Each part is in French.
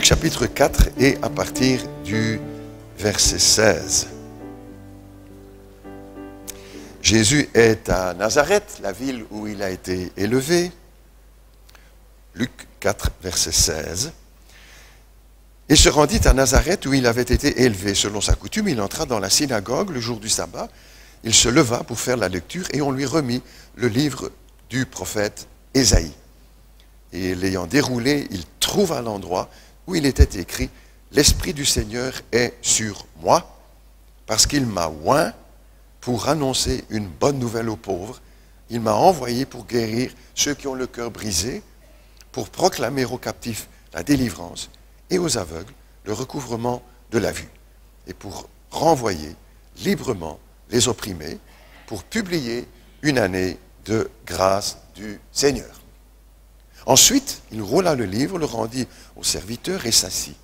chapitre 4 et à partir du verset 16. Jésus est à Nazareth, la ville où il a été élevé. Luc 4, verset 16. Il se rendit à Nazareth où il avait été élevé. Selon sa coutume, il entra dans la synagogue le jour du sabbat. Il se leva pour faire la lecture et on lui remit le livre du prophète Ésaïe. Et l'ayant déroulé, il trouva l'endroit où il était écrit « L'Esprit du Seigneur est sur moi, parce qu'il m'a oint pour annoncer une bonne nouvelle aux pauvres. Il m'a envoyé pour guérir ceux qui ont le cœur brisé, pour proclamer aux captifs la délivrance et aux aveugles le recouvrement de la vue, et pour renvoyer librement les opprimés, pour publier une année de grâce du Seigneur. » Ensuite, il roula le livre, le rendit aux serviteurs et s'assit.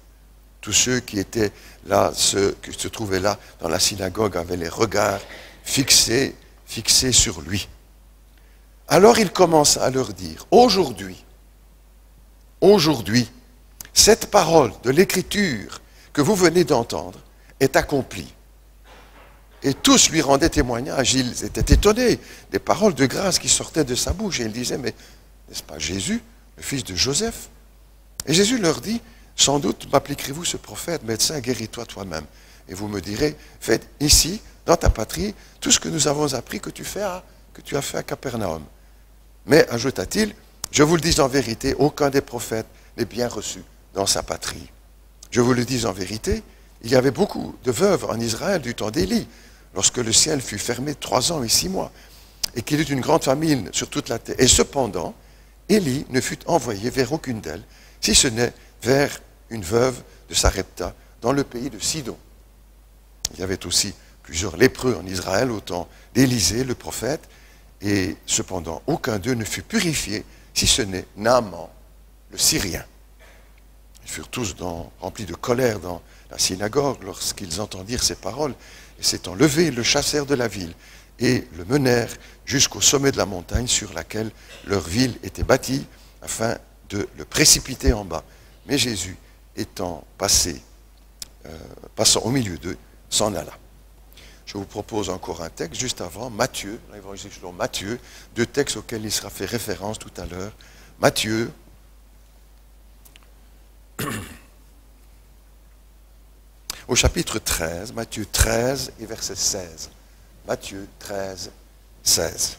Tous ceux qui étaient là, ceux qui se trouvaient là dans la synagogue avaient les regards fixés sur lui. Alors il commença à leur dire, aujourd'hui, cette parole de l'Écriture que vous venez d'entendre est accomplie. Et tous lui rendaient témoignage, ils étaient étonnés des paroles de grâce qui sortaient de sa bouche. Et ils disaient, mais n'est-ce pas Jésus, le fils de Joseph? Et Jésus leur dit, sans doute m'appliquerez-vous ce prophète, médecin, guéris-toi toi-même. Et vous me direz, faites ici, dans ta patrie, tout ce que nous avons appris que tu as fait à Capernaum. Mais, ajouta-t-il, je vous le dis en vérité, aucun des prophètes n'est bien reçu dans sa patrie. Je vous le dis en vérité, il y avait beaucoup de veuves en Israël du temps d'Élie, lorsque le ciel fut fermé 3 ans et 6 mois, et qu'il y eut une grande famine sur toute la terre. Et cependant, Élie ne fut envoyé vers aucune d'elles, si ce n'est vers une veuve de Sarepta, dans le pays de Sidon. Il y avait aussi plusieurs lépreux en Israël au temps d'Élisée, le prophète, et cependant, aucun d'eux ne fut purifié, si ce n'est Naaman, le Syrien. Ils furent tous remplis de colère dans la synagogue lorsqu'ils entendirent ces paroles, et s'étant levés, le chassèrent de la ville, et le menèrent jusqu'au sommet de la montagne sur laquelle leur ville était bâtie, afin de le précipiter en bas. Mais Jésus, passant au milieu d'eux, s'en alla. Je vous propose encore un texte juste avant, Matthieu, l'évangile selon Matthieu, 2 textes auxquels il sera fait référence tout à l'heure. Matthieu, au chapitre 13, Matthieu 13 et verset 16. Matthieu 13, 16.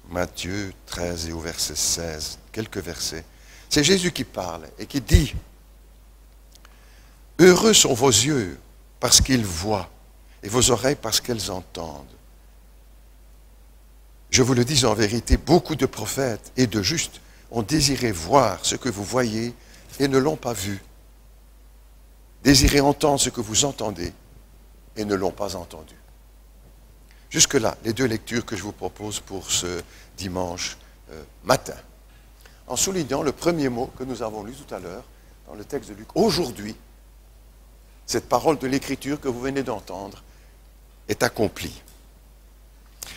Matthieu 13 et au verset 16, quelques versets. C'est Jésus qui parle et qui dit, « Heureux sont vos yeux parce qu'ils voient et vos oreilles parce qu'elles entendent. Je vous le dis en vérité, beaucoup de prophètes et de justes ont désiré voir ce que vous voyez et ne l'ont pas vu. Désiré entendre ce que vous entendez et ne l'ont pas entendu. » Jusque-là, les 2 lectures que je vous propose pour ce dimanche matin. En soulignant le premier mot que nous avons lu tout à l'heure dans le texte de Luc. Aujourd'hui, cette parole de l'Écriture que vous venez d'entendre est accomplie.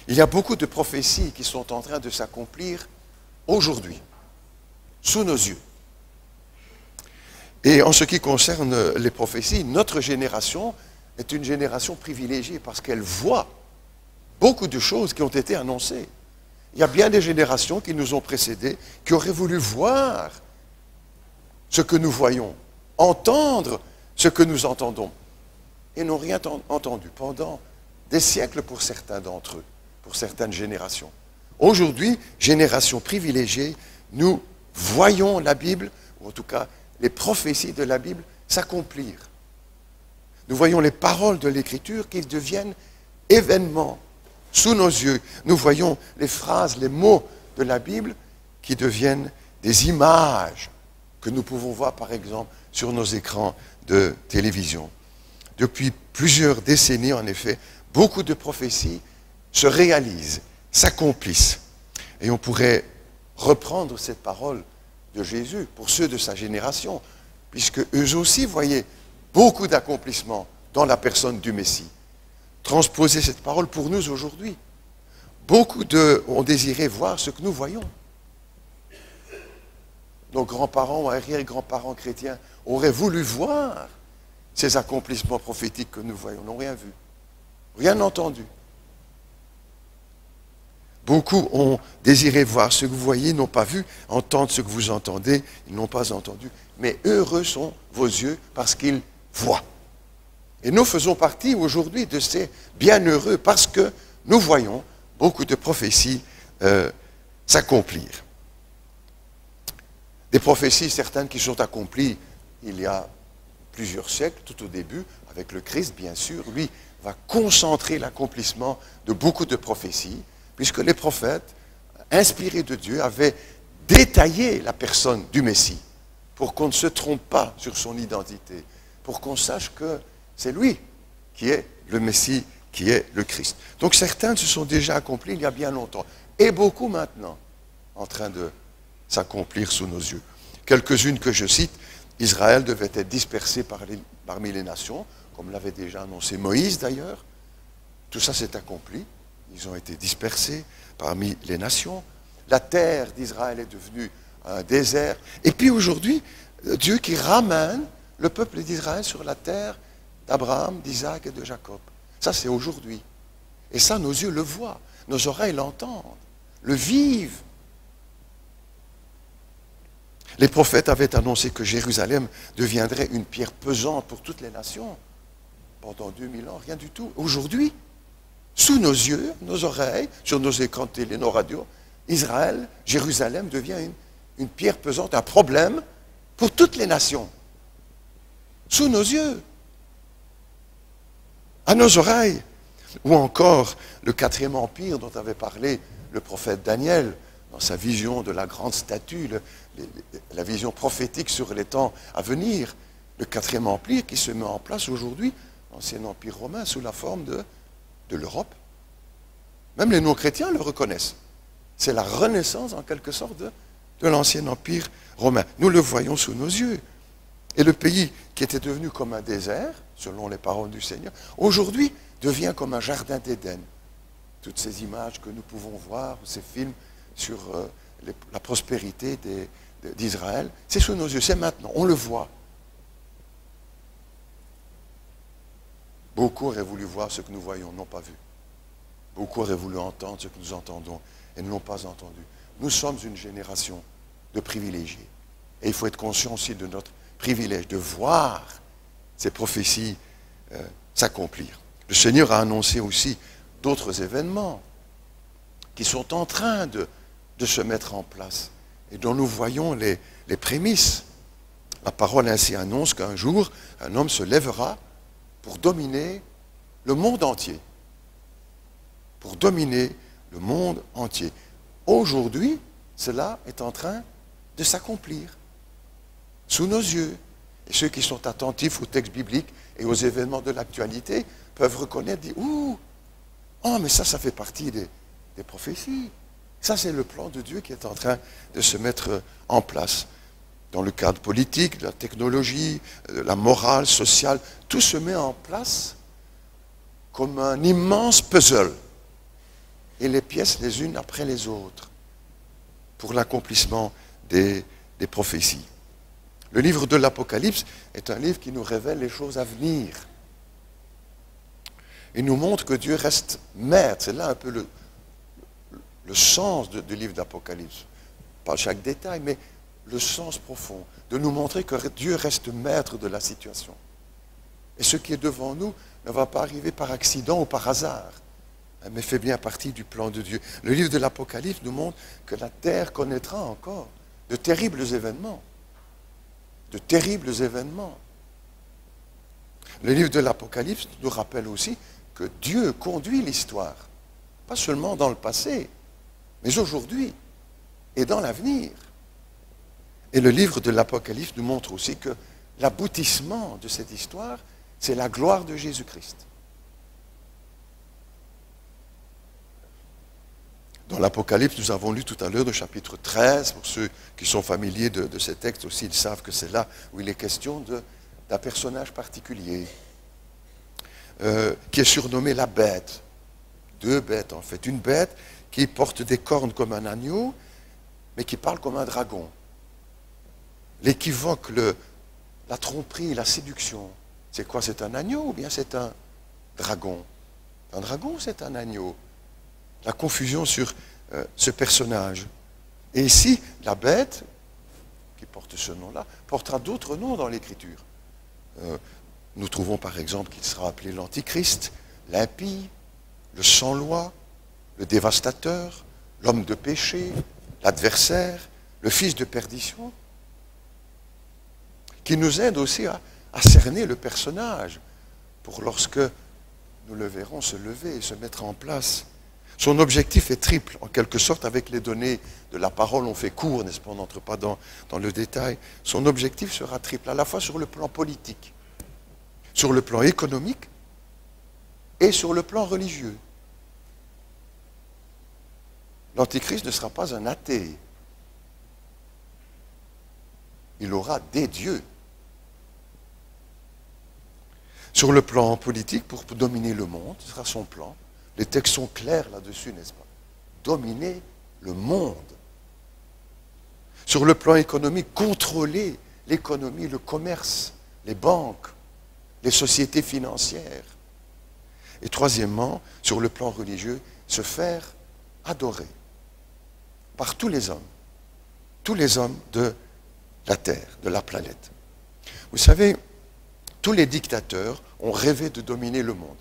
Il y a beaucoup de prophéties qui sont en train de s'accomplir aujourd'hui, sous nos yeux. Et en ce qui concerne les prophéties, notre génération est une génération privilégiée parce qu'elle voit beaucoup de choses qui ont été annoncées. Il y a bien des générations qui nous ont précédés, qui auraient voulu voir ce que nous voyons, entendre ce que nous entendons, et n'ont rien entendu pendant des siècles pour certains d'entre eux, pour certaines générations. Aujourd'hui, génération privilégiée, nous voyons la Bible, ou en tout cas les prophéties de la Bible, s'accomplir. Nous voyons les paroles de l'Écriture qui deviennent événements sous nos yeux. Nous voyons les phrases, les mots de la Bible qui deviennent des images que nous pouvons voir par exemple sur nos écrans de télévision. Depuis plusieurs décennies, en effet, beaucoup de prophéties se réalisent, s'accomplissent. Et on pourrait reprendre cette parole de Jésus pour ceux de sa génération, puisque eux aussi voyaient beaucoup d'accomplissements dans la personne du Messie. Transposer cette parole pour nous aujourd'hui. Beaucoup ont désiré voir ce que nous voyons. nos grands-parents ou arrière-grands-parents chrétiens auraient voulu voir ces accomplissements prophétiques que nous voyons, n'ont rien vu, rien entendu. Beaucoup ont désiré voir ce que vous voyez, n'ont pas vu, entendre ce que vous entendez, ils n'ont pas entendu. Mais heureux sont vos yeux parce qu'ils voient. Et nous faisons partie aujourd'hui de ces bienheureux parce que nous voyons beaucoup de prophéties s'accomplir. Des prophéties certaines qui sont accomplies il y a plusieurs siècles, tout au début, avec le Christ bien sûr. Lui va concentrer l'accomplissement de beaucoup de prophéties, puisque les prophètes, inspirés de Dieu, avaient détaillé la personne du Messie pour qu'on ne se trompe pas sur son identité, pour qu'on sache que c'est lui qui est le Messie, qui est le Christ. Donc certains se sont déjà accomplis il y a bien longtemps, et beaucoup maintenant en train de s'accomplir sous nos yeux. Quelques-unes que je cite, Israël devait être dispersé parmi les nations, comme l'avait déjà annoncé Moïse d'ailleurs. Tout ça s'est accompli. Ils ont été dispersés parmi les nations. La terre d'Israël est devenue un désert. Et puis aujourd'hui, Dieu qui ramène le peuple d'Israël sur la terre d'Abraham, d'Isaac et de Jacob. Ça, c'est aujourd'hui. Et ça, nos yeux le voient, nos oreilles l'entendent, le vivent. Les prophètes avaient annoncé que Jérusalem deviendrait une pierre pesante pour toutes les nations. Pendant 2000 ans, rien du tout. Aujourd'hui, sous nos yeux, nos oreilles, sur nos écrans de télé, nos radios, Israël, Jérusalem devient une pierre pesante, un problème pour toutes les nations. Sous nos yeux, à nos oreilles. Ou encore le 4e empire dont avait parlé le prophète Daniel dans sa vision de la grande statue, la vision prophétique sur les temps à venir. Le 4e empire qui se met en place aujourd'hui, l'ancien empire romain, sous la forme de l'Europe. Même les non-chrétiens le reconnaissent. C'est la renaissance, en quelque sorte, de l'ancien empire romain. Nous le voyons sous nos yeux. Et le pays qui était devenu comme un désert, selon les paroles du Seigneur, aujourd'hui devient comme un jardin d'Éden. Toutes ces images que nous pouvons voir, ces films sur la prospérité d'Israël, c'est sous nos yeux, c'est maintenant, on le voit. Beaucoup auraient voulu voir ce que nous voyons, n'ont pas vu. Beaucoup auraient voulu entendre ce que nous entendons et ne l'ont pas entendu. Nous sommes une génération de privilégiés. Et il faut être conscient aussi de notre privilège de voir ces prophéties s'accomplir. Le Seigneur a annoncé aussi d'autres événements qui sont en train de se mettre en place et dont nous voyons les prémices. La parole ainsi annonce qu'un jour, un homme se lèvera pour dominer le monde entier. Pour dominer le monde entier. Aujourd'hui, cela est en train de s'accomplir sous nos yeux. Et ceux qui sont attentifs aux textes bibliques et aux événements de l'actualité peuvent reconnaître, dire, ouh, oh, mais ça fait partie des prophéties. Ça, c'est le plan de Dieu qui est en train de se mettre en place. Dans le cadre politique, de la technologie, de la morale, sociale, tout se met en place comme un immense puzzle. Et les pièces les unes après les autres pour l'accomplissement des prophéties. Le livre de l'Apocalypse est un livre qui nous révèle les choses à venir. Il nous montre que Dieu reste maître. C'est là un peu le sens du livre d'Apocalypse. Pas chaque détail, mais le sens profond. De nous montrer que Dieu reste maître de la situation. Et ce qui est devant nous ne va pas arriver par accident ou par hasard, mais fait bien partie du plan de Dieu. Le livre de l'Apocalypse nous montre que la terre connaîtra encore de terribles événements. De terribles événements. Le livre de l'Apocalypse nous rappelle aussi que Dieu conduit l'histoire, pas seulement dans le passé, mais aujourd'hui et dans l'avenir. Et le livre de l'Apocalypse nous montre aussi que l'aboutissement de cette histoire, c'est la gloire de Jésus-Christ. Dans l'Apocalypse, nous avons lu tout à l'heure le chapitre 13, pour ceux qui sont familiers de ces textes aussi, ils savent que c'est là où il est question d'un personnage particulier, qui est surnommé la bête. Deux bêtes en fait. Une bête qui porte des cornes comme un agneau, mais qui parle comme un dragon. l'équivoque, la tromperie, la séduction. C'est quoi? C'est un agneau ou bien c'est un dragon? Un dragon, c'est un agneau. La confusion sur ce personnage. Et ici, la bête, qui porte ce nom-là, portera d'autres noms dans l'Écriture. Nous trouvons par exemple qu'il sera appelé l'Antichrist, l'impie, le sans-loi, le dévastateur, l'homme de péché, l'adversaire, le fils de perdition, qui nous aide aussi à cerner le personnage pour lorsque nous le verrons se lever et se mettre en place. Son objectif est triple, en quelque sorte, avec les données de la parole, on fait court, n'est-ce pas, on n'entre pas dans le détail. Son objectif sera triple, à la fois sur le plan politique, sur le plan économique et sur le plan religieux. L'Antichrist ne sera pas un athée. Il aura des dieux. Sur le plan politique, pour dominer le monde, ce sera son plan. Les textes sont clairs là-dessus, n'est-ce pas? Dominer le monde. Sur le plan économique, contrôler l'économie, le commerce, les banques, les sociétés financières. Et troisièmement, sur le plan religieux, se faire adorer par tous les hommes de la Terre, de la planète. Vous savez, tous les dictateurs ont rêvé de dominer le monde.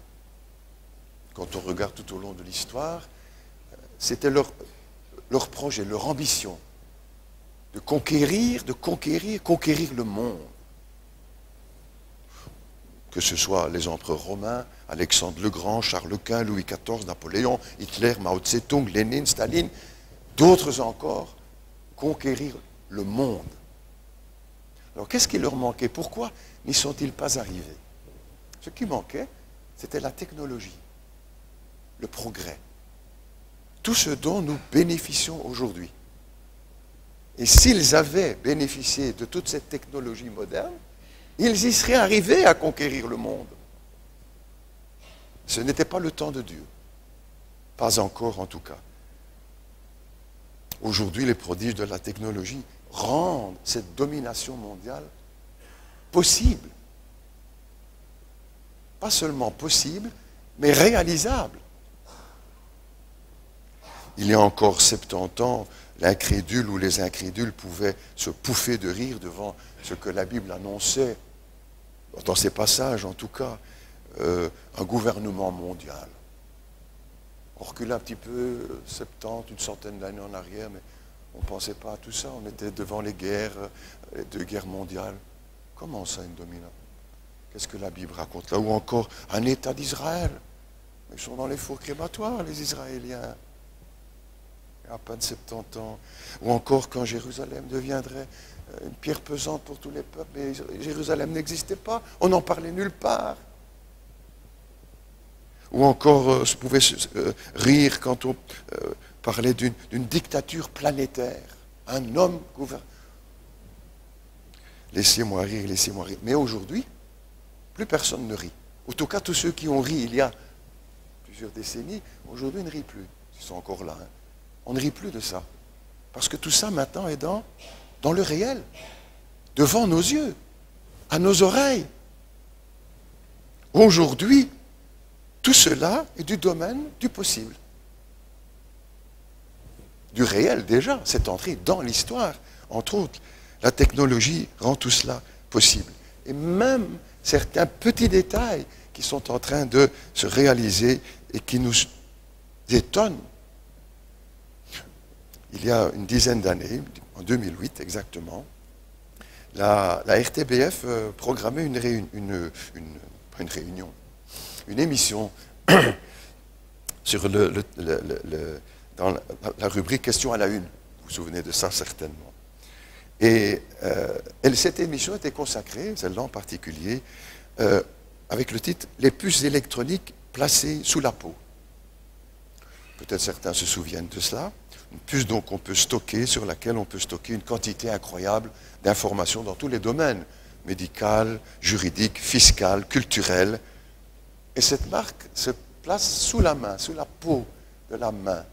Quand on regarde tout au long de l'histoire, c'était leur projet, leur ambition, de conquérir le monde. Que ce soit les empereurs romains, Alexandre le Grand, Charles Quint, Louis XIV, Napoléon, Hitler, Mao Tse-tung, Lénine, Staline, d'autres encore, conquérir le monde. Alors qu'est-ce qui leur manquait? Pourquoi n'y sont-ils pas arrivés? Ce qui manquait, c'était la technologie, le progrès, tout ce dont nous bénéficions aujourd'hui. Et s'ils avaient bénéficié de toute cette technologie moderne, ils y seraient arrivés à conquérir le monde. Ce n'était pas le temps de Dieu. Pas encore en tout cas. Aujourd'hui, les prodiges de la technologie rendent cette domination mondiale possible. Pas seulement possible, mais réalisable. Il y a encore 70 ans, l'incrédule ou les incrédules pouvaient se pouffer de rire devant ce que la Bible annonçait, dans ces passages en tout cas, un gouvernement mondial. On recule un petit peu, 70, une centaine d'années en arrière, mais on ne pensait pas à tout ça. On était devant les guerres, les 2 guerres mondiales. Comment ça, une dominante? Qu'est-ce que la Bible raconte là? Ou encore un État d'Israël. Ils sont dans les fours crématoires, les Israéliens. Il y a à peine 70 ans. Ou encore quand Jérusalem deviendrait une pierre pesante pour tous les peuples. Mais Jérusalem n'existait pas. On n'en parlait nulle part. Ou encore, je pouvais rire quand on parlait d'une dictature planétaire. Un homme gouverne. Laissez-moi rire, laissez-moi rire. Mais aujourd'hui, plus personne ne rit. En tout cas, tous ceux qui ont ri il y a plusieurs décennies, aujourd'hui ne rient plus. Ils sont encore là. Hein. On ne rit plus de ça. Parce que tout ça maintenant est dans le réel. Devant nos yeux. À nos oreilles. Aujourd'hui, tout cela est du domaine du possible. Du réel déjà, c'est entré dans l'histoire. Entre autres, la technologie rend tout cela possible. Et même certains petits détails qui sont en train de se réaliser et qui nous étonnent. Il y a une dizaine d'années, en 2008 exactement, la RTBF programmait une émission sur dans la rubrique Questions à la une. Vous vous souvenez de ça certainement. Et cette émission était consacrée, celle-là en particulier, avec le titre « Les puces électroniques placées sous la peau ». Peut-être certains se souviennent de cela. Une puce donc qu'on peut stocker, sur laquelle on peut stocker une quantité incroyable d'informations dans tous les domaines, médical, juridique, fiscal, culturel. Et cette marque se place sous la main, sous la peau de la main.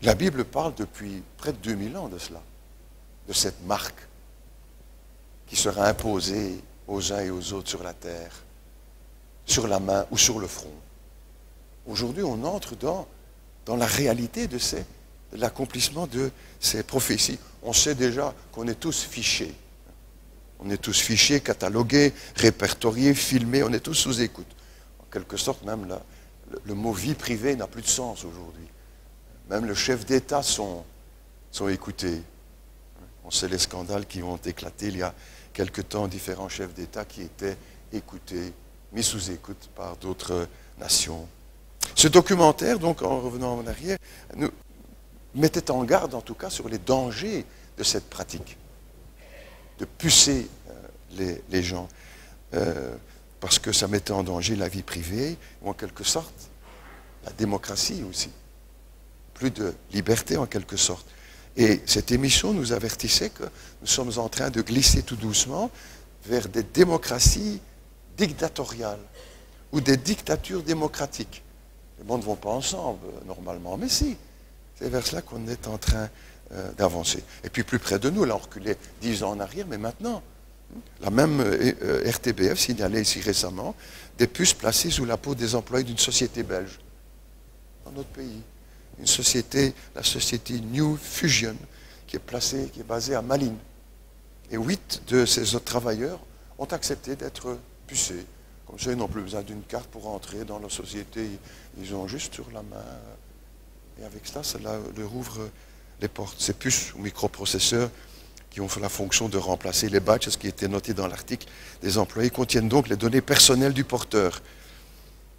La Bible parle depuis près de 2000 ans de cela, de cette marque qui sera imposée aux uns et aux autres sur la terre, sur la main ou sur le front. Aujourd'hui, on entre dans la réalité de l'accomplissement de ces prophéties. On sait déjà qu'on est tous fichés. On est tous fichés, catalogués, répertoriés, filmés, on est tous sous écoute. En quelque sorte, même le mot vie privée n'a plus de sens aujourd'hui. Même les chefs d'État sont écoutés. On sait les scandales qui ont éclaté il y a quelque temps, différents chefs d'État qui étaient écoutés, mis sous écoute par d'autres nations. Ce documentaire, donc, en revenant en arrière, nous mettait en garde, en tout cas, sur les dangers de cette pratique, de pucer les gens, parce que ça mettait en danger la vie privée, ou en quelque sorte, la démocratie aussi. Plus de liberté, en quelque sorte. Et cette émission nous avertissait que nous sommes en train de glisser tout doucement vers des démocraties dictatoriales ou des dictatures démocratiques. Les mondes ne vont pas ensemble, normalement, mais si. C'est vers cela qu'on est en train d'avancer. Et puis plus près de nous, là on reculait 10 ans en arrière, mais maintenant, la même RTBF signalait ici récemment des puces placées sous la peau des employés d'une société belge, dans notre pays. Une société, la société New Fusion, qui est basée à Malines. Et 8 de ces autres travailleurs ont accepté d'être pucés. Comme ça, ils n'ont plus besoin d'une carte pour entrer dans la société. Ils ont juste sur la main. Et avec cela leur ouvre les portes. Ces puces ou microprocesseurs qui ont fait la fonction de remplacer les badges, ce qui était noté dans l'article des employés, contiennent donc les données personnelles du porteur.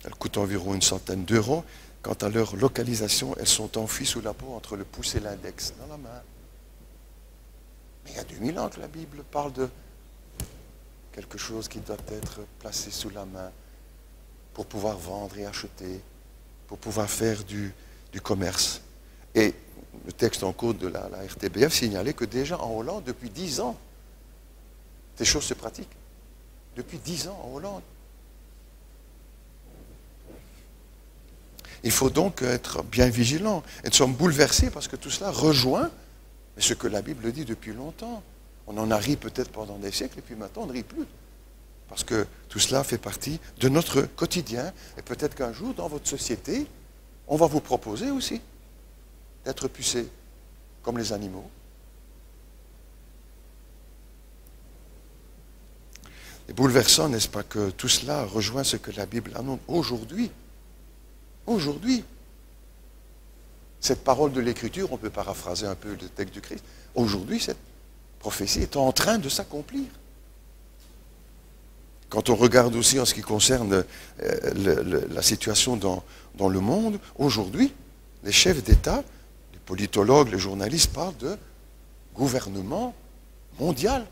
Elles coûtent environ une centaine d'euros. Quant à leur localisation, elles sont enfouies sous la peau entre le pouce et l'index, dans la main. Mais il y a 2000 ans que la Bible parle de quelque chose qui doit être placé sous la main pour pouvoir vendre et acheter, pour pouvoir faire du commerce. Et le texte en cours de la RTBF signalait que déjà en Hollande, depuis 10 ans, ces choses se pratiquent. Depuis 10 ans en Hollande. Il faut donc être bien vigilant. Et nous sommes bouleversés parce que tout cela rejoint ce que la Bible dit depuis longtemps. On en a ri peut-être pendant des siècles et puis maintenant on ne rit plus. Parce que tout cela fait partie de notre quotidien. Et peut-être qu'un jour, dans votre société, on va vous proposer aussi d'être pucés comme les animaux. C'est bouleversant, n'est-ce pas, que tout cela rejoint ce que la Bible annonce aujourd'hui. Aujourd'hui, cette parole de l'Écriture, on peut paraphraser un peu le texte du Christ, aujourd'hui, cette prophétie est en train de s'accomplir. Quand on regarde aussi en ce qui concerne la situation dans le monde, aujourd'hui, les chefs d'État, les politologues, les journalistes parlent de gouvernement mondial.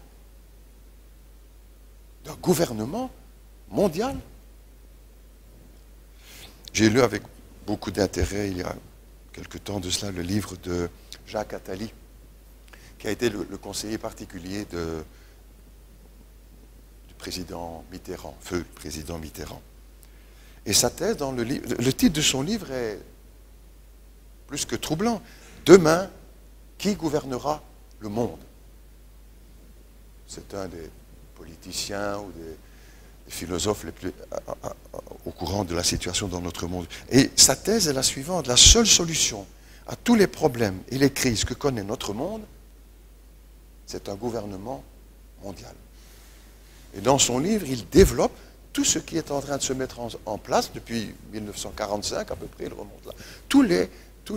D'un gouvernement mondial. J'ai lu avec beaucoup d'intérêt, il y a quelque temps de cela, le livre de Jacques Attali, qui a été le conseiller particulier du président Mitterrand, feu président Mitterrand. Et sa thèse, dans le titre de son livre est plus que troublant. Demain, qui gouvernera le monde? C'est un des politiciens ou des philosophes les plus au courant de la situation dans notre monde. Et sa thèse est la suivante: la seule solution à tous les problèmes et les crises que connaît notre monde, c'est un gouvernement mondial. Et dans son livre, il développe tout ce qui est en train de se mettre en place depuis 1945 à peu près, il remonte là. Tous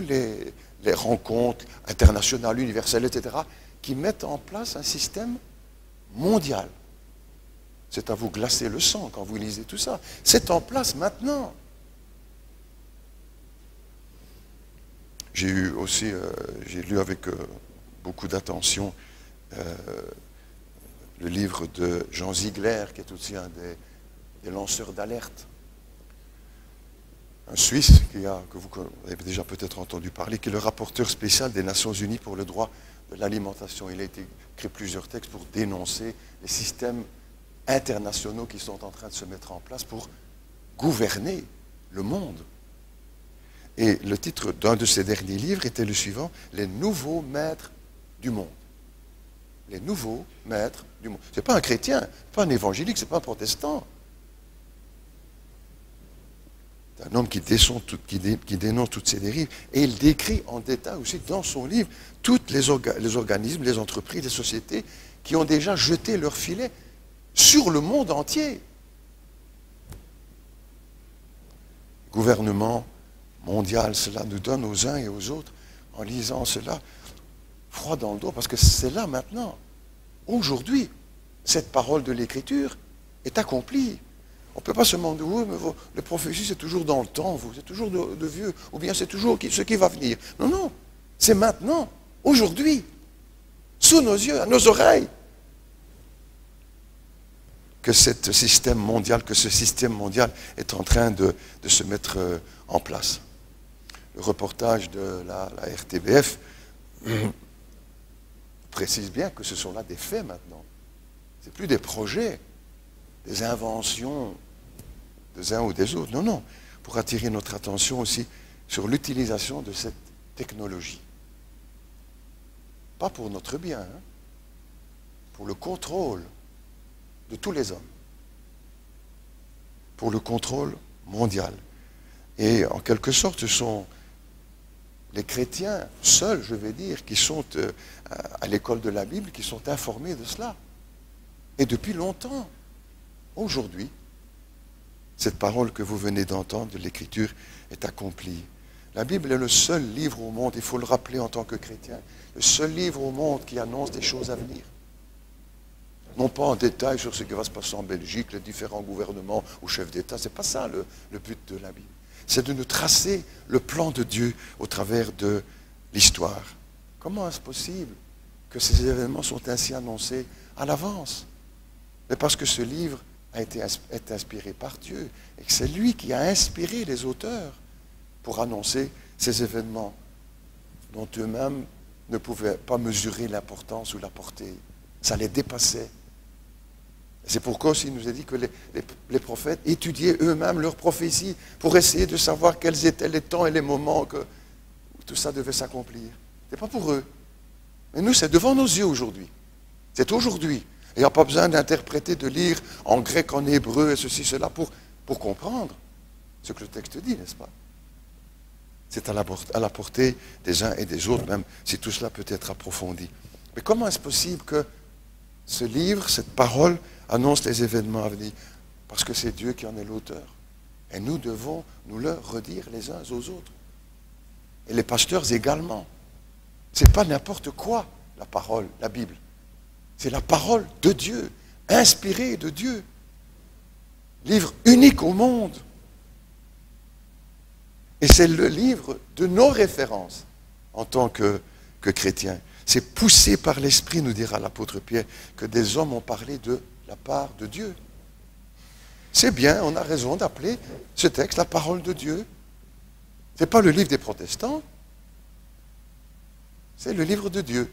les rencontres internationales, universelles, etc., qui mettent en place un système mondial. C'est à vous glacer le sang quand vous lisez tout ça. C'est en place maintenant. J'ai lu avec beaucoup d'attention le livre de Jean Ziegler, qui est aussi un des lanceurs d'alerte. Un Suisse que vous avez déjà peut-être entendu parler, qui est le rapporteur spécial des Nations Unies pour le droit de l'alimentation. Il a écrit plusieurs textes pour dénoncer les systèmes internationaux qui sont en train de se mettre en place pour gouverner le monde. Et le titre d'un de ses derniers livres était le suivant, Les nouveaux maîtres du monde. Les nouveaux maîtres du monde. Ce n'est pas un chrétien, pas un évangélique, ce n'est pas un protestant. C'est un homme qui dénonce toutes ces dérives. Et il décrit en détail aussi dans son livre tous les organismes, les entreprises, les sociétés qui ont déjà jeté leur filet sur le monde entier. Le gouvernement mondial, cela nous donne aux uns et aux autres, en lisant cela, froid dans le dos, parce que c'est là maintenant. Aujourd'hui, cette parole de l'Écriture est accomplie. On ne peut pas se demander, oui, mais les prophéties, c'est toujours dans le temps, c'est toujours de vieux, ou bien c'est toujours ce qui va venir. Non, non, c'est maintenant, aujourd'hui, sous nos yeux, à nos oreilles, que ce système mondial est en train de se mettre en place. Le reportage de la RTBF précise bien que ce sont là des faits maintenant. Ce n'est plus des projets, des inventions des uns ou des autres. Non, non. Pour attirer notre attention aussi sur l'utilisation de cette technologie. Pas pour notre bien, hein, pour le contrôle de tous les hommes. Pour le contrôle mondial. Et en quelque sorte, ce sont les chrétiens seuls, je vais dire, qui sont à l'école de la Bible, qui sont informés de cela. Et depuis longtemps, aujourd'hui, cette parole que vous venez d'entendre de l'Écriture est accomplie. La Bible est le seul livre au monde, il faut le rappeler en tant que chrétien, le seul livre au monde qui annonce des choses à venir. Non pas en détail sur ce qui va se passer en Belgique, les différents gouvernements ou chefs d'État, ce n'est pas ça le but de la Bible. C'est de nous tracer le plan de Dieu au travers de l'histoire. Comment est-ce possible que ces événements sont ainsi annoncés à l'avance? Mais parce que ce livre est inspiré par Dieu et que c'est lui qui a inspiré les auteurs pour annoncer ces événements dont eux-mêmes ne pouvaient pas mesurer l'importance ou la portée. Ça les dépassait. C'est pourquoi aussi il nous a dit que les prophètes étudiaient eux-mêmes leurs prophéties pour essayer de savoir quels étaient les temps et les moments où tout ça devait s'accomplir. Ce n'est pas pour eux. Mais nous, c'est devant nos yeux aujourd'hui. C'est aujourd'hui. Il n'y a pas besoin d'interpréter, de lire en grec, en hébreu, et ceci, cela, pour comprendre ce que le texte dit, n'est-ce pas? C'est à la portée des uns et des autres, même si tout cela peut être approfondi. Mais comment est-ce possible que ce livre, cette parole, annonce les événements à venir? Parce que c'est Dieu qui en est l'auteur. Et nous devons nous le redire les uns aux autres. Et les pasteurs également. Ce n'est pas n'importe quoi, la parole, la Bible. C'est la parole de Dieu, inspirée de Dieu. Livre unique au monde. Et c'est le livre de nos références en tant que chrétiens. C'est poussé par l'Esprit, nous dira l'apôtre Pierre, que des hommes ont parlé de la part de Dieu. C'est bien, on a raison d'appeler ce texte la parole de Dieu. Ce n'est pas le livre des protestants, c'est le livre de Dieu.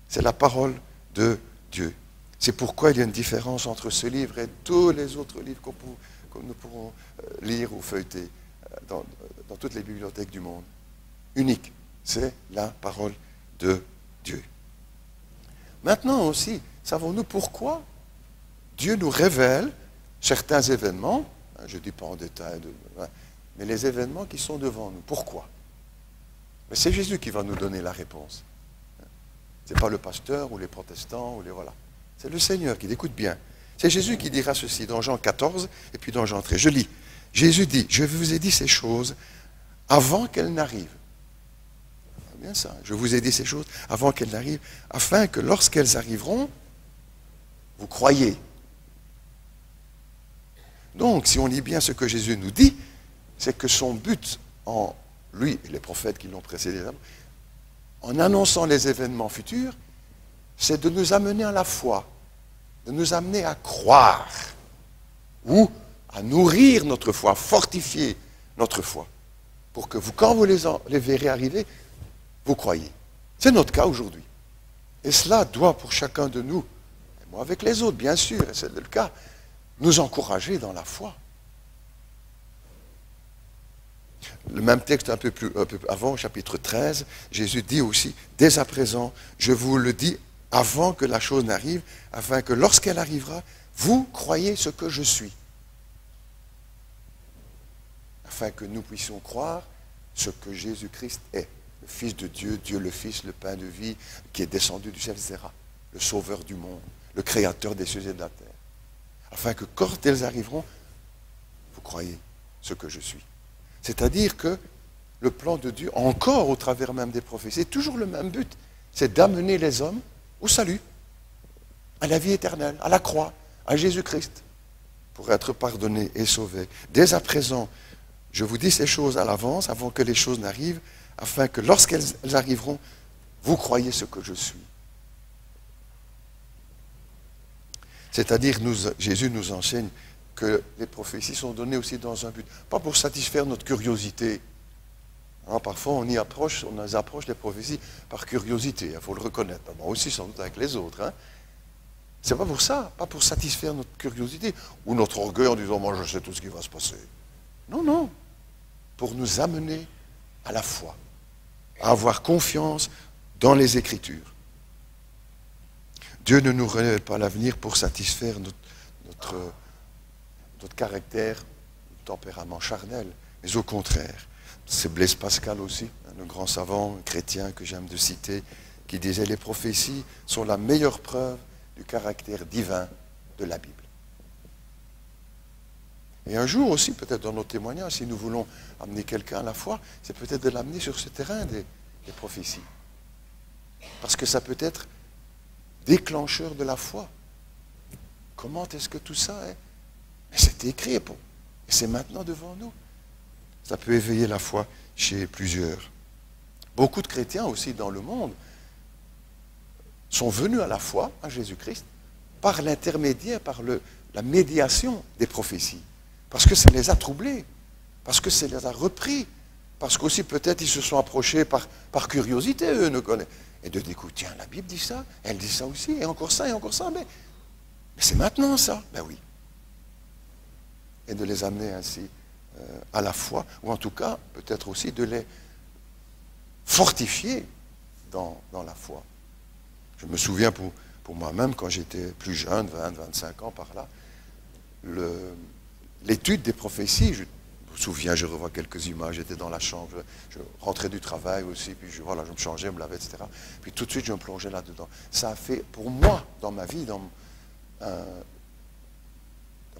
C'est la parole de Dieu. C'est pourquoi il y a une différence entre ce livre et tous les autres livres que nous pourrons lire ou feuilleter dans toutes les bibliothèques du monde. Unique, c'est la parole de Dieu. Maintenant aussi, savons-nous pourquoi Dieu nous révèle certains événements, je ne dis pas en détail, mais les événements qui sont devant nous. Pourquoi? Mais c'est Jésus qui va nous donner la réponse. Ce n'est pas le pasteur ou les protestants, ou voilà. C'est le Seigneur qui dit, écoute bien. C'est Jésus qui dira ceci dans Jean 14 et puis dans Jean 13. Je lis. Jésus dit, je vous ai dit ces choses avant qu'elles n'arrivent. C'est bien ça. Je vous ai dit ces choses avant qu'elles n'arrivent, afin que lorsqu'elles arriveront, vous croyez. Donc, si on lit bien ce que Jésus nous dit, c'est que son but en lui et les prophètes qui l'ont précédé, en annonçant les événements futurs, c'est de nous amener à la foi, de nous amener à croire, ou à nourrir notre foi, fortifier notre foi, pour que vous, quand vous les verrez arriver, vous croyez. C'est notre cas aujourd'hui. Et cela doit pour chacun de nous, et moi avec les autres bien sûr, et c'est le cas, nous encourager dans la foi. Le même texte un peu avant, chapitre 13, Jésus dit aussi, dès à présent, je vous le dis avant que la chose n'arrive, afin que lorsqu'elle arrivera, vous croyez ce que je suis. Afin que nous puissions croire ce que Jésus-Christ est, le Fils de Dieu, Dieu le Fils, le pain de vie, qui est descendu du ciel, etc., le Sauveur du monde, le Créateur des cieux et de la terre. Afin que quand elles arriveront, vous croyez ce que je suis. C'est-à-dire que le plan de Dieu, encore au travers même des prophéties, c'est toujours le même but, c'est d'amener les hommes au salut, à la vie éternelle, à la croix, à Jésus-Christ, pour être pardonnés et sauvés. Dès à présent, je vous dis ces choses à l'avance, avant que les choses n'arrivent, afin que lorsqu'elles arriveront, vous croyez ce que je suis. C'est-à-dire, Jésus nous enseigne que les prophéties sont données aussi dans un but, pas pour satisfaire notre curiosité. Hein, parfois, on approche les prophéties par curiosité, il faut le reconnaître. Moi aussi, sans doute avec les autres. Hein. C'est pas pour ça, pas pour satisfaire notre curiosité ou notre orgueil en disant, moi je sais tout ce qui va se passer. Non, non. Pour nous amener à la foi, à avoir confiance dans les Écritures. Dieu ne nous révèle pas l'avenir pour satisfaire notre caractère, notre tempérament charnel, mais au contraire. C'est Blaise Pascal aussi, un grand savant chrétien que j'aime de citer, qui disait « Les prophéties sont la meilleure preuve du caractère divin de la Bible ». Et un jour aussi, peut-être dans nos témoignages, si nous voulons amener quelqu'un à la foi, c'est peut-être de l'amener sur ce terrain des prophéties. Parce que ça peut être déclencheur de la foi. Comment est-ce que tout ça est? Mais c'est écrit, et c'est maintenant devant nous. Ça peut éveiller la foi chez plusieurs. Beaucoup de chrétiens aussi dans le monde sont venus à la foi, à Jésus-Christ, par l'intermédiaire, par la médiation des prophéties. Parce que ça les a troublés, parce que ça les a repris, parce qu'aussi peut-être ils se sont approchés par curiosité, eux ne connaissent. Et de dire, écoute, tiens, la Bible dit ça, elle dit ça aussi, et encore ça, mais c'est maintenant ça. Ben oui. Et de les amener ainsi à la foi, ou en tout cas, peut-être aussi de les fortifier dans la foi. Je me souviens pour moi-même, quand j'étais plus jeune, 20, 25 ans par là, l'étude des prophéties, je me souviens, je revois quelques images, j'étais dans la chambre, je rentrais du travail aussi, puis je me changeais, je me lavais, etc. Puis tout de suite, je me plongeais là-dedans. Ça a fait, pour moi, dans ma vie, ça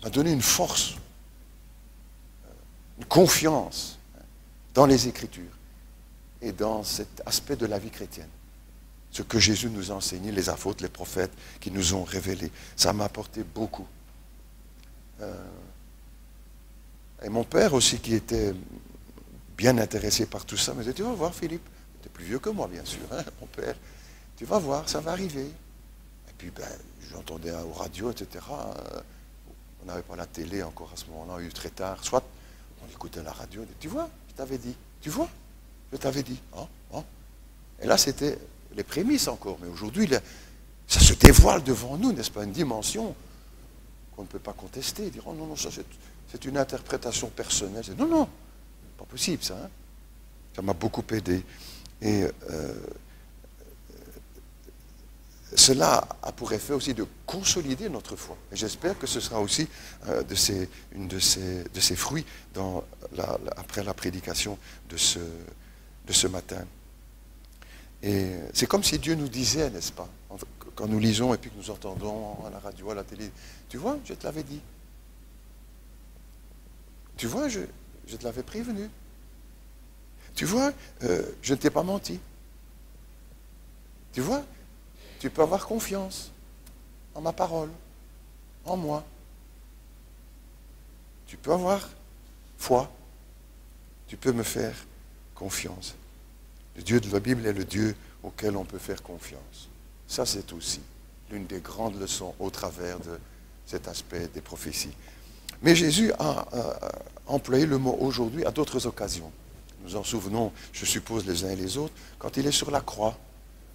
m'a donné une force, une confiance dans les Écritures et dans cet aspect de la vie chrétienne. Ce que Jésus nous a enseigné, les apôtres, les prophètes qui nous ont révélé. Ça m'a apporté beaucoup. Et mon père aussi, qui était bien intéressé par tout ça, me disait, tu vas voir Philippe, tu es plus vieux que moi bien sûr, hein, mon père, tu vas voir, ça va arriver. Et puis j'entendais aux radios, etc. On n'avait pas la télé encore à ce moment-là, on a eu très tard. Soit on écoutait la radio, on dit, tu vois, je t'avais dit, tu vois, je t'avais dit. Et là c'était les prémices encore, mais aujourd'hui ça se dévoile devant nous, n'est-ce pas, une dimension qu'on ne peut pas contester, dire, oh non, ça c'est une interprétation personnelle. Non, non, pas possible ça. Hein. Ça m'a beaucoup aidé. Et cela a pour effet aussi de consolider notre foi. Et j'espère que ce sera aussi une de ces fruits après la prédication de ce matin. Et c'est comme si Dieu nous disait, n'est-ce pas, quand nous lisons et puis que nous entendons à la radio, à la télé, tu vois, je te l'avais dit. Tu vois, je te l'avais prévenu. Tu vois, je ne t'ai pas menti. Tu vois, tu peux avoir confiance en ma parole, en moi. Tu peux avoir foi. Tu peux me faire confiance. Le Dieu de la Bible est le Dieu auquel on peut faire confiance. Ça, c'est aussi l'une des grandes leçons au travers de cet aspect des prophéties. Mais Jésus a employé le mot aujourd'hui à d'autres occasions. Nous en souvenons, je suppose, les uns et les autres, quand il est sur la croix,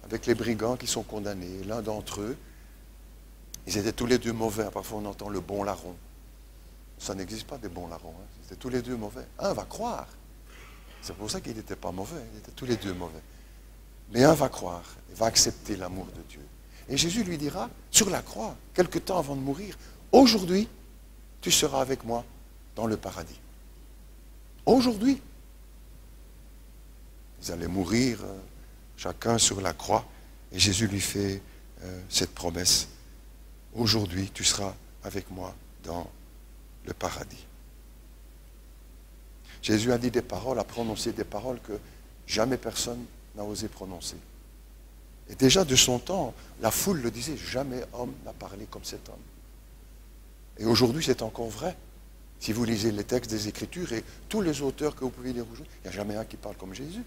avec les brigands qui sont condamnés. L'un d'entre eux, ils étaient tous les deux mauvais. Parfois, on entend le bon larron. Ça n'existe pas des bons larrons. Hein. Ils étaient tous les deux mauvais. Un va croire. C'est pour ça qu'il n'était pas mauvais, ils étaient tous les deux mauvais. Mais un va croire, il va accepter l'amour de Dieu. Et Jésus lui dira, sur la croix, quelque temps avant de mourir, aujourd'hui, tu seras avec moi dans le paradis. Aujourd'hui. Ils allaient mourir, chacun sur la croix, et Jésus lui fait cette promesse. Aujourd'hui, tu seras avec moi dans le paradis. Jésus a dit des paroles, a prononcé des paroles que jamais personne n'a osé prononcer. Et déjà de son temps, la foule le disait, jamais homme n'a parlé comme cet homme. Et aujourd'hui, c'est encore vrai. Si vous lisez les textes des Écritures et tous les auteurs que vous pouvez lire aujourd'hui, il n'y a jamais un qui parle comme Jésus.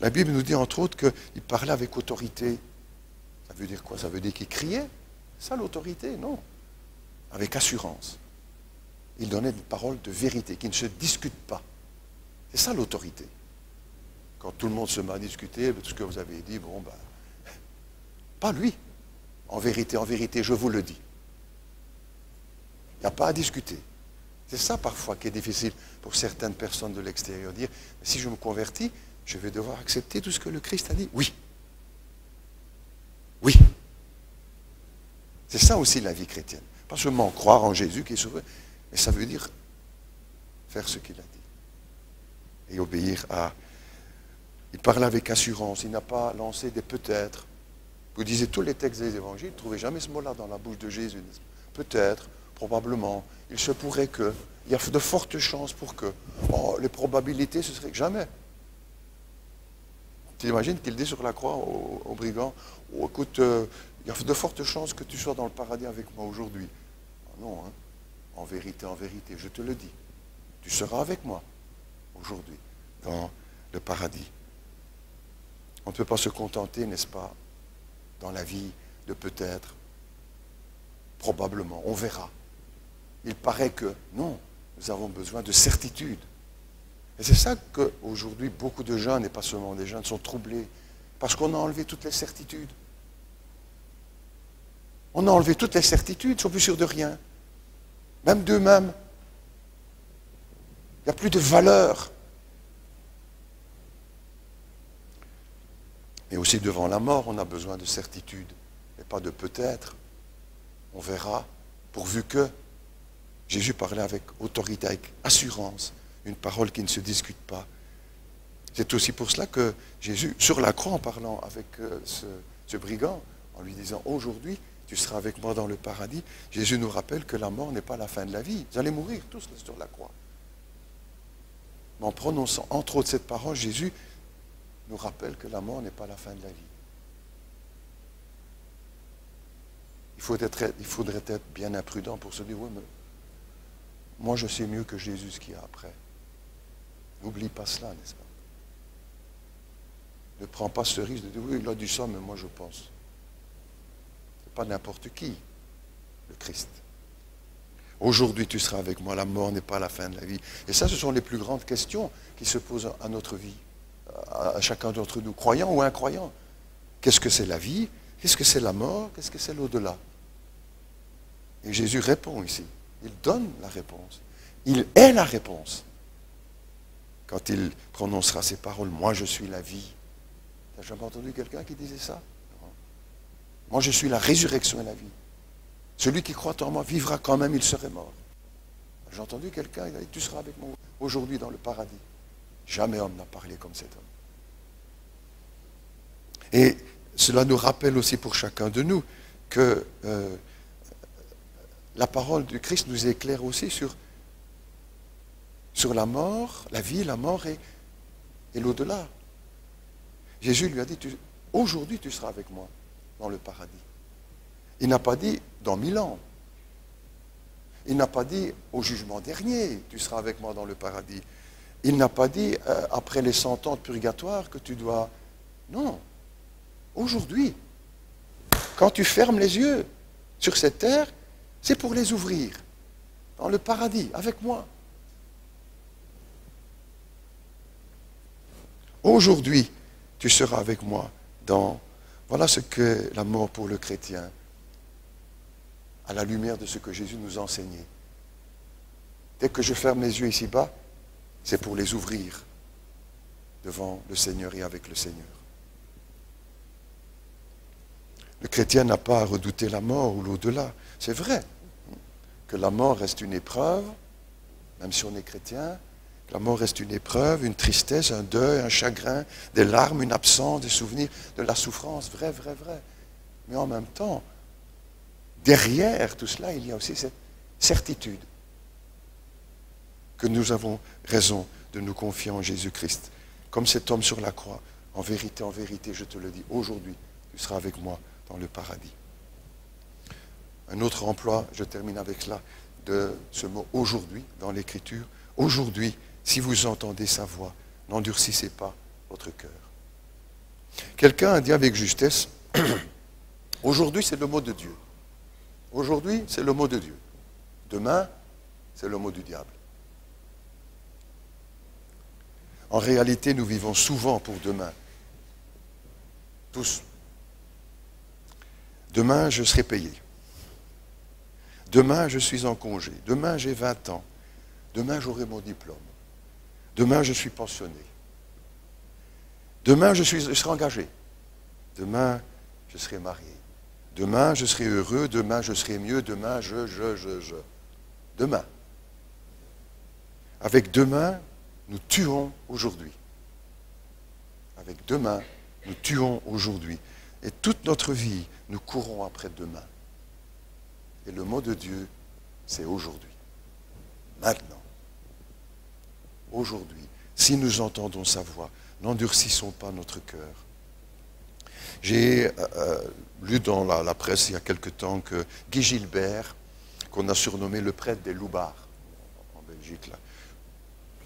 La Bible nous dit entre autres qu'il parlait avec autorité. Ça veut dire quoi? Ça veut dire qu'il criait. C'est ça l'autorité? Non. Avec assurance. Il donnait des paroles de vérité qui ne se discutent pas. C'est ça l'autorité. Quand tout le monde se met à discuter, tout ce que vous avez dit, bon, ben, pas lui. En vérité, je vous le dis. Il n'y a pas à discuter. C'est ça parfois qui est difficile pour certaines personnes de l'extérieur. Dire, si je me convertis, je vais devoir accepter tout ce que le Christ a dit. Oui. Oui. C'est ça aussi la vie chrétienne. Pas seulement croire en Jésus qui est sauvé, mais ça veut dire faire ce qu'il a dit. Et obéir à... Il parle avec assurance, il n'a pas lancé des peut-être. Vous lisez tous les textes des évangiles, vous ne trouvez jamais ce mot-là dans la bouche de Jésus. Peut-être, probablement, il se pourrait que, il y a de fortes chances pour que, les probabilités, ce serait que jamais. Tu imagines qu'il dit sur la croix au brigand, écoute, il y a de fortes chances que tu sois dans le paradis avec moi aujourd'hui. Non, hein. En vérité, je te le dis. Tu seras avec moi aujourd'hui dans le paradis. On ne peut pas se contenter, n'est-ce pas, dans la vie de peut-être, probablement, on verra. Il paraît que non, nous avons besoin de certitude. Et c'est ça qu'aujourd'hui, beaucoup de jeunes, et pas seulement des jeunes, sont troublés, parce qu'on a enlevé toutes les certitudes. On a enlevé toutes les certitudes, ils ne sont plus sûrs de rien. Même d'eux-mêmes. Il n'y a plus de valeur. Mais aussi devant la mort, on a besoin de certitude, et pas de peut-être. On verra, pourvu que Jésus parlait avec autorité, avec assurance, une parole qui ne se discute pas. C'est aussi pour cela que Jésus, sur la croix, en parlant avec ce brigand, en lui disant « Aujourd'hui, tu seras avec moi dans le paradis », Jésus nous rappelle que la mort n'est pas la fin de la vie. Vous allez mourir tous sur la croix. Mais en prononçant entre autres cette parole, Jésus nous rappelle que la mort n'est pas la fin de la vie. Il faudrait être bien imprudent pour se dire, oui, mais moi je sais mieux que Jésus ce qu'il y a après. N'oublie pas cela, n'est-ce pas? Ne prends pas ce risque de dire, oui, il a dit ça, mais moi je pense. Ce n'est pas n'importe qui, le Christ. Aujourd'hui, tu seras avec moi, la mort n'est pas la fin de la vie. Et ça, ce sont les plus grandes questions qui se posent à notre vie, à chacun d'entre nous, croyant ou incroyant. Qu'est-ce que c'est la vie? Qu'est-ce que c'est la mort? Qu'est-ce que c'est l'au-delà? Et Jésus répond ici. Il donne la réponse. Il est la réponse. Quand il prononcera ces paroles, moi je suis la vie. Tu n'as jamais entendu quelqu'un qui disait ça? Non. Moi je suis la résurrection et la vie. Celui qui croit en moi vivra quand même, il serait mort. J'ai entendu quelqu'un, il a dit, tu seras avec moi aujourd'hui dans le paradis. Jamais homme n'a parlé comme cet homme. Et cela nous rappelle aussi pour chacun de nous que la parole du Christ nous éclaire aussi sur la mort, la vie, la mort et l'au-delà. Jésus lui a dit, aujourd'hui tu seras avec moi dans le paradis. Il n'a pas dit dans 1000 ans. Il n'a pas dit au jugement dernier, tu seras avec moi dans le paradis. Il n'a pas dit après les 100 ans de purgatoire que tu dois... Non. Aujourd'hui, quand tu fermes les yeux sur cette terre, c'est pour les ouvrir dans le paradis, avec moi. Aujourd'hui, tu seras avec moi dans... Voilà ce que la mort pour le chrétien, à la lumière de ce que Jésus nous a enseigné. Dès que je ferme les yeux ici-bas, c'est pour les ouvrir devant le Seigneur et avec le Seigneur. Le chrétien n'a pas à redouter la mort ou l'au-delà. C'est vrai que la mort reste une épreuve, même si on est chrétien. La mort reste une épreuve, une tristesse, un deuil, un chagrin, des larmes, une absence, des souvenirs, de la souffrance. Vrai, vrai, vrai. Mais en même temps, derrière tout cela, il y a aussi cette certitude que nous avons raison de nous confier en Jésus-Christ. Comme cet homme sur la croix, en vérité, je te le dis, aujourd'hui, tu seras avec moi dans le paradis. Un autre emploi, je termine avec cela, de ce mot « aujourd'hui » dans l'Écriture. Aujourd'hui, si vous entendez sa voix, n'endurcissez pas votre cœur. Quelqu'un a dit avec justesse, aujourd'hui c'est le mot de Dieu. Aujourd'hui c'est le mot de Dieu. Demain, c'est le mot du diable. En réalité, nous vivons souvent pour demain. Tous. Demain, je serai payé. Demain, je suis en congé. Demain, j'ai 20 ans. Demain, j'aurai mon diplôme. Demain, je suis pensionné. Demain, je serai engagé. Demain, je serai marié. Demain, je serai heureux. Demain, je serai mieux. Demain, Demain. Avec demain, nous tuons aujourd'hui. Avec demain, nous tuons aujourd'hui. Et toute notre vie, nous courons après demain. Et le mot de Dieu, c'est aujourd'hui. Maintenant. Aujourd'hui, si nous entendons sa voix, n'endurcissons pas notre cœur. J'ai lu dans la presse il y a quelque temps que Guy Gilbert, qu'on a surnommé le prêtre des Loubards, en Belgique, là,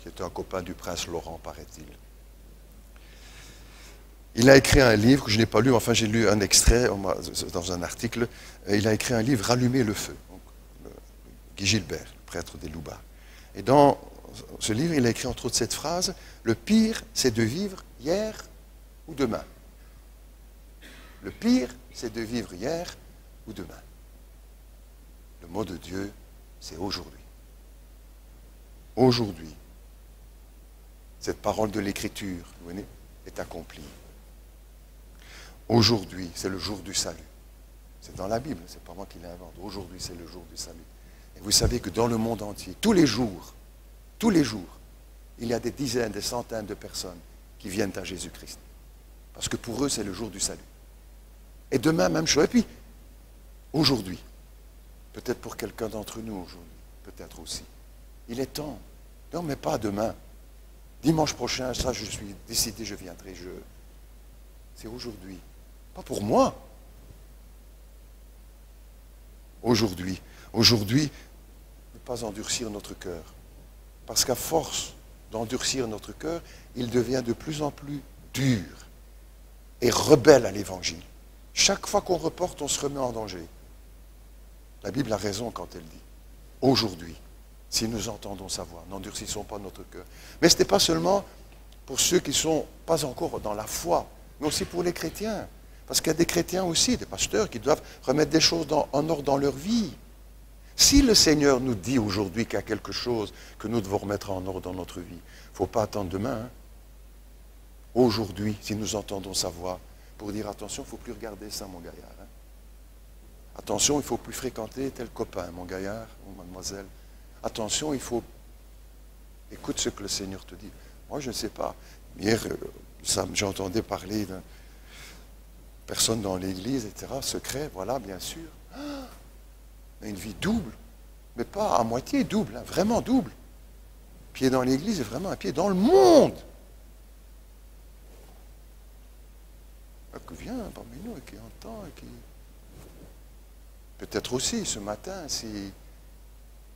qui était un copain du prince Laurent, paraît-il. Il a écrit un livre que je n'ai pas lu, mais enfin j'ai lu un extrait dans un article. Il a écrit un livre, Rallumer le feu. Donc, Guy Gilbert, le prêtre des Loubards. Et dans ce livre, il a écrit entre autres cette phrase, « Le pire, c'est de vivre hier ou demain. » Le pire, c'est de vivre hier ou demain. Le mot de Dieu, c'est aujourd'hui. Aujourd'hui, cette parole de l'Écriture, vous voyez, est accomplie. Aujourd'hui, c'est le jour du salut. C'est dans la Bible, ce n'est pas moi qui l'invente. Aujourd'hui, c'est le jour du salut. Et vous savez que dans le monde entier, tous les jours, il y a des dizaines, des centaines de personnes qui viennent à Jésus-Christ. Parce que pour eux, c'est le jour du salut. Et demain, même chose. Et puis, aujourd'hui, peut-être pour quelqu'un d'entre nous aujourd'hui, peut-être aussi, il est temps. Non, mais pas demain. Dimanche prochain, ça, je suis décidé, je viendrai. C'est aujourd'hui. Pas pour moi. Aujourd'hui. Aujourd'hui, ne pas endurcir notre cœur. Parce qu'à force d'endurcir notre cœur, il devient de plus en plus dur et rebelle à l'Évangile. Chaque fois qu'on reporte, on se remet en danger. La Bible a raison quand elle dit, aujourd'hui, si nous entendons sa voix, n'endurcissons pas notre cœur. Mais ce n'est pas seulement pour ceux qui ne sont pas encore dans la foi, mais aussi pour les chrétiens. Parce qu'il y a des chrétiens aussi, des pasteurs, qui doivent remettre des choses en ordre dans leur vie. Si le Seigneur nous dit aujourd'hui qu'il y a quelque chose que nous devons remettre en ordre dans notre vie, il ne faut pas attendre demain. Hein. Aujourd'hui, si nous entendons sa voix, pour dire attention, il ne faut plus regarder ça, mon gaillard. Hein. Attention, il ne faut plus fréquenter tel copain, mon gaillard ou mademoiselle. Attention, il faut... Écoute ce que le Seigneur te dit. Moi, je ne sais pas. Hier, j'entendais parler d'une personne dans l'église, etc. Secret, voilà, bien sûr. Une vie double, mais pas à moitié double, hein, vraiment double. Pied dans l'église et vraiment un pied dans le monde. Qui vient parmi nous et qui entend et qui... Peut-être aussi ce matin, si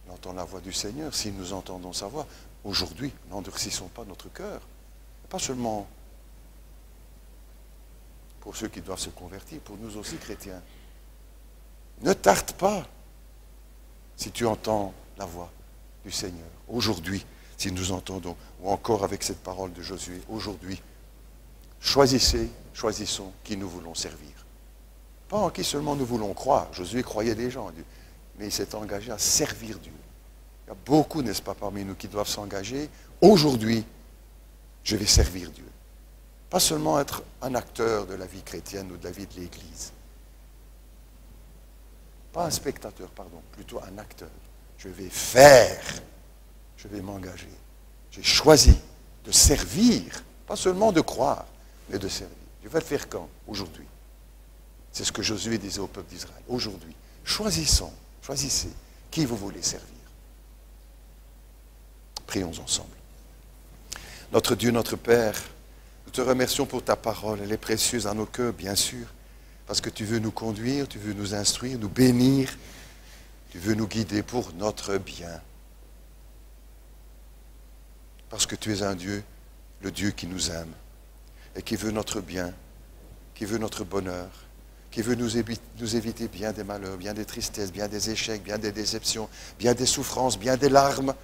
on entend la voix du Seigneur, si nous entendons sa voix, aujourd'hui, n'endurcissons pas notre cœur. Pas seulement pour ceux qui doivent se convertir, pour nous aussi chrétiens. Ne tarde pas. Si tu entends la voix du Seigneur, aujourd'hui, si nous entendons, ou encore avec cette parole de Josué, aujourd'hui, choisissons qui nous voulons servir. Pas en qui seulement nous voulons croire. Josué croyait déjà en Dieu, mais il s'est engagé à servir Dieu. Il y a beaucoup, n'est-ce pas, parmi nous qui doivent s'engager. Aujourd'hui, je vais servir Dieu. Pas seulement être un acteur de la vie chrétienne ou de la vie de l'Église. Pas un spectateur, pardon, plutôt un acteur. Je vais faire, je vais m'engager. J'ai choisi de servir, pas seulement de croire, mais de servir. Je vais le faire quand? Aujourd'hui. C'est ce que Josué disait au peuple d'Israël. Aujourd'hui, choisissez qui vous voulez servir. Prions ensemble. Notre Dieu, notre Père, nous te remercions pour ta parole. Elle est précieuse à nos cœurs, bien sûr, parce que tu veux nous conduire, tu veux nous instruire, nous bénir, tu veux nous guider pour notre bien. Parce que tu es un Dieu, le Dieu qui nous aime et qui veut notre bien, qui veut notre bonheur, qui veut nous éviter bien des malheurs, bien des tristesses, bien des échecs, bien des déceptions, bien des souffrances, bien des larmes.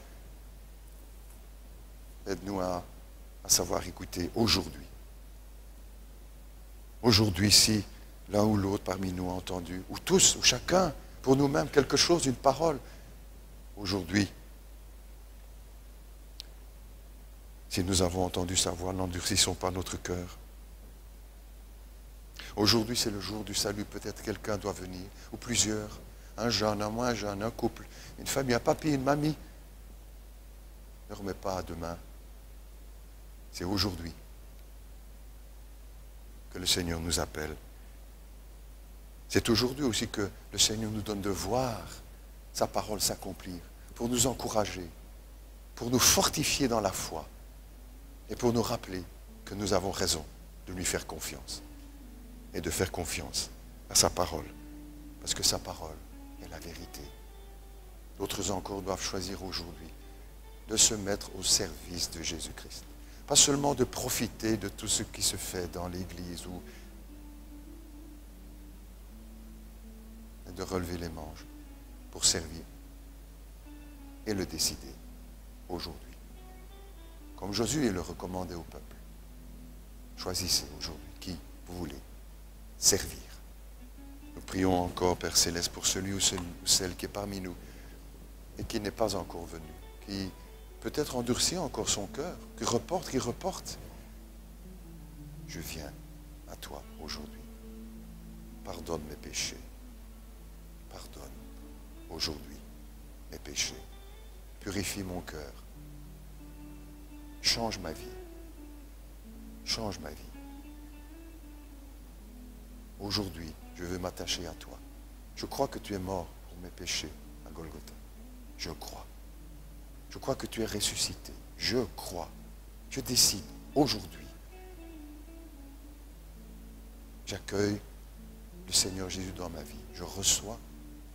Aide-nous à savoir écouter aujourd'hui. Aujourd'hui, si l'un ou l'autre parmi nous a entendu, ou tous, ou chacun, pour nous-mêmes, quelque chose, une parole, aujourd'hui, si nous avons entendu sa voix, n'endurcissons pas notre cœur. Aujourd'hui, c'est le jour du salut. Peut-être quelqu'un doit venir, ou plusieurs, un jeune, un moins jeune, un couple, une famille, un papy, une mamie. Ne remets pas à demain. C'est aujourd'hui que le Seigneur nous appelle. C'est aujourd'hui aussi que le Seigneur nous donne de voir sa parole s'accomplir, pour nous encourager, pour nous fortifier dans la foi et pour nous rappeler que nous avons raison de lui faire confiance et de faire confiance à sa parole, parce que sa parole est la vérité. D'autres encore doivent choisir aujourd'hui de se mettre au service de Jésus-Christ. Pas seulement de profiter de tout ce qui se fait dans l'Église ou de relever les manches pour servir et le décider aujourd'hui. Comme Josué le recommandait au peuple. Choisissez aujourd'hui qui vous voulez servir. Nous prions encore, Père Céleste, pour celui ou celle qui est parmi nous et qui n'est pas encore venu, qui peut-être endurcit encore son cœur, qui reporte. Je viens à toi aujourd'hui. Pardonne mes péchés. Pardonne aujourd'hui mes péchés. Purifie mon cœur. Change ma vie. Change ma vie. Aujourd'hui, je veux m'attacher à toi. Je crois que tu es mort pour mes péchés à Golgotha. Je crois. Je crois que tu es ressuscité. Je crois. Je décide aujourd'hui. J'accueille le Seigneur Jésus dans ma vie. Je reçois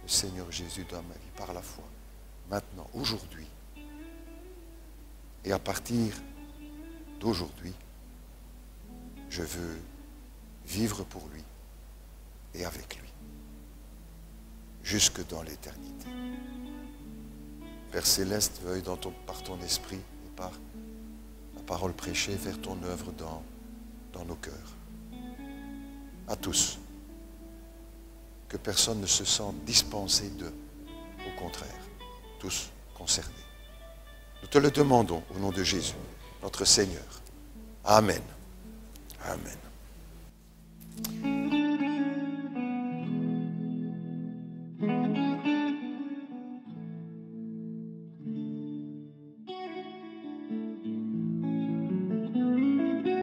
le Seigneur Jésus dans ma vie par la foi. Maintenant, aujourd'hui. Et à partir d'aujourd'hui, je veux vivre pour lui et avec lui. Jusque dans l'éternité. Père Céleste, veuille par ton esprit et par la parole prêchée faire ton œuvre dans nos cœurs. À tous. Que personne ne se sente dispensé d'eux. Au contraire, tous concernés. Nous te le demandons au nom de Jésus, notre Seigneur. Amen. Amen.